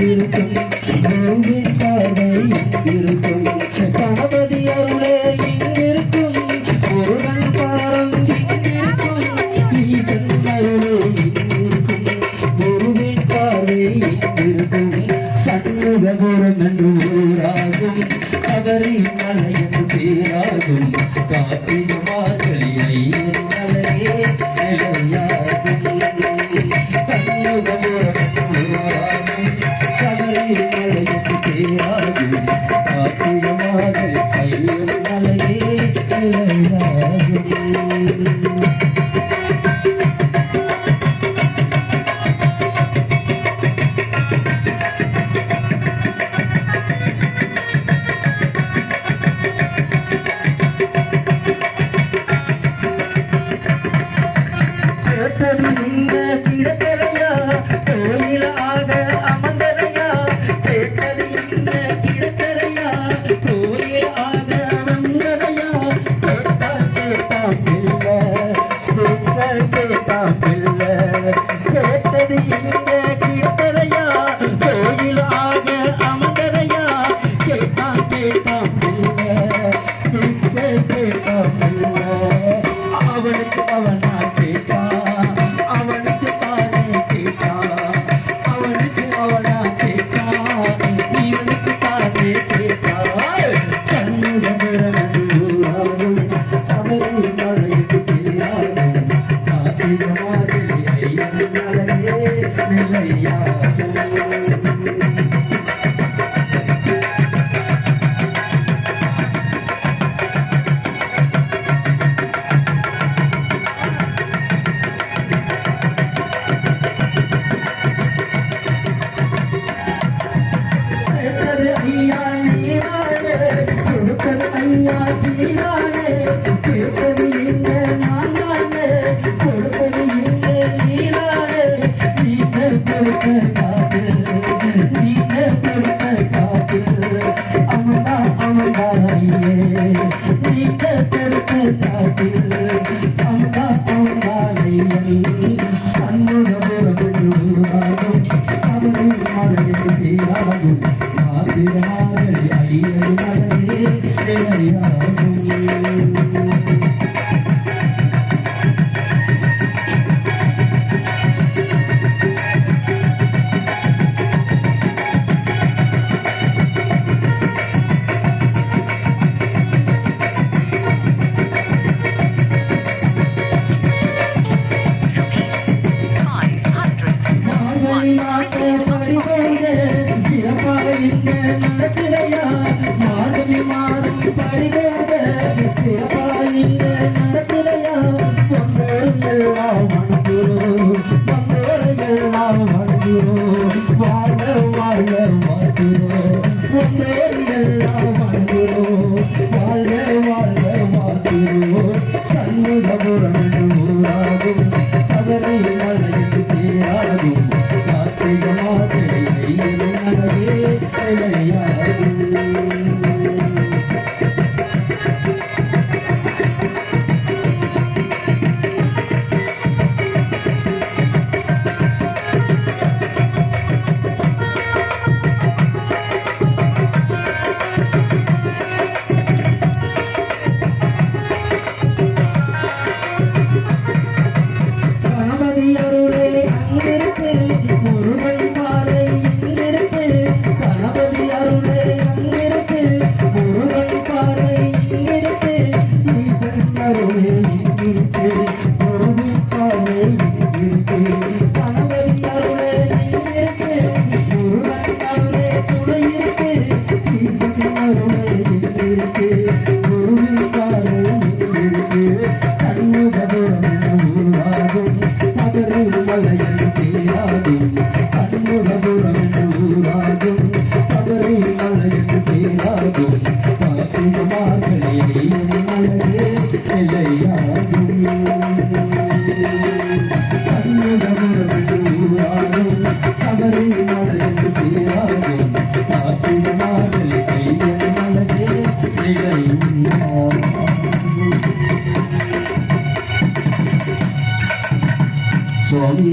இருக்கும் குருவின் பார்வை இருக்கும் கணபதி அருளே இங்கிருக்கும் முருகன் பாரம் இங்கிருக்கும் ஈசன் அருளே இங்கிருக்கும் குருவின் பார்வை இங்கிருக்கும் சண்முகபுரம் என்று ஊராகும் சபரிமலை என்று பேராகும் கார்த்திகை மார்கழி ஐயன் மலையே நிலையாகும் சண்முகபுரம் என்று ஊராகும் சபரிமலை என்று பேராகும் கார்த்திகை மார்கழி ஐயன் மலையே நிலையாகும். கிடக்கரையா கோயிலாக அமர்ந்தரையா கேட்டது இந்த கிடக்கரையா கோயிலாக அமர்ந்தரையா கேட்டா கேட்டா பிள்ளை கேட்டா பிள்ளை கேட்டது இந்த கிடக்கரையா கோயிலாக அமர்ந்தரையா கேட்டா கேட்டா பிள்ளை கேட்டா பிள்ளை அவனுக்கு அவனா கேட்டா ஐயா நீரானே கொடுப்பது ஐயா சீரானே கேட்பது இந்த நான் தானே கொடுப்பது இந்த நீரானே நீங்கள் கொடுத்த காப்பில் நீங்கள் கொடுத்த காப்பில் அமதா அமதா ஐயே நீங்கள் கொடுத்த காப்பில் அமதா அமதா ஐயே சண்முகபுரம் ஊராகும் சபரிமலைக்கு பேராகும் மார்கழி ஐயன் மலையே நிலையாகும். நடக்கிறையா மாதவி மாதம் படிதோட சிறப்பாயிங்க நடக்கிறையா பொங்கோரெல்லாம் வணங்குறோம் பொங்கோரெல்லாம் வணங்குறோம் வாழ வாழ வாழ்கிறோம் பொங்கோரெல்லாம் வணங்குறோம் வாழ வாழ வாழ்கிறோம் சண்முகபுரம் ஊராகும் சபரிமலை என்று பேராகும் கார்த்திகை மார்கழி ஐயன் மலையே நிலையாகும். கணபதி அருளே அங்கிருக்கு முருகன் பாறை இங்கிருக்கு கணபதி அருளே அங்கிருக்கு முருகன் பாறை இங்கிருக்கு ஈசன் அருளே இங்கிருக்கு முருகன் பாறை இங்கிருக்கு கணபதி அருளே இங்கிருக்கு முருகன் அருளே துணை இருக்கு ஈசன் அருளே இங்கிருக்கு முருகன் பாறை இங்கிருக்கு சண்முகபுரம் ஊராகும் சபரிமலை என்று பேராகும் சண்முகபுரம் ஊராகும் சபரிமலை என்று பேராகும் கார்த்திகை மார்கழி ஐயன் மலையே நிலையாகும். சண்முகபுரம் ஊராகும் சபரிமலை என்று பேராகும் கார்த்திகை மார்கழி ஐயன் மலையே நிலையாகும். சுவாமி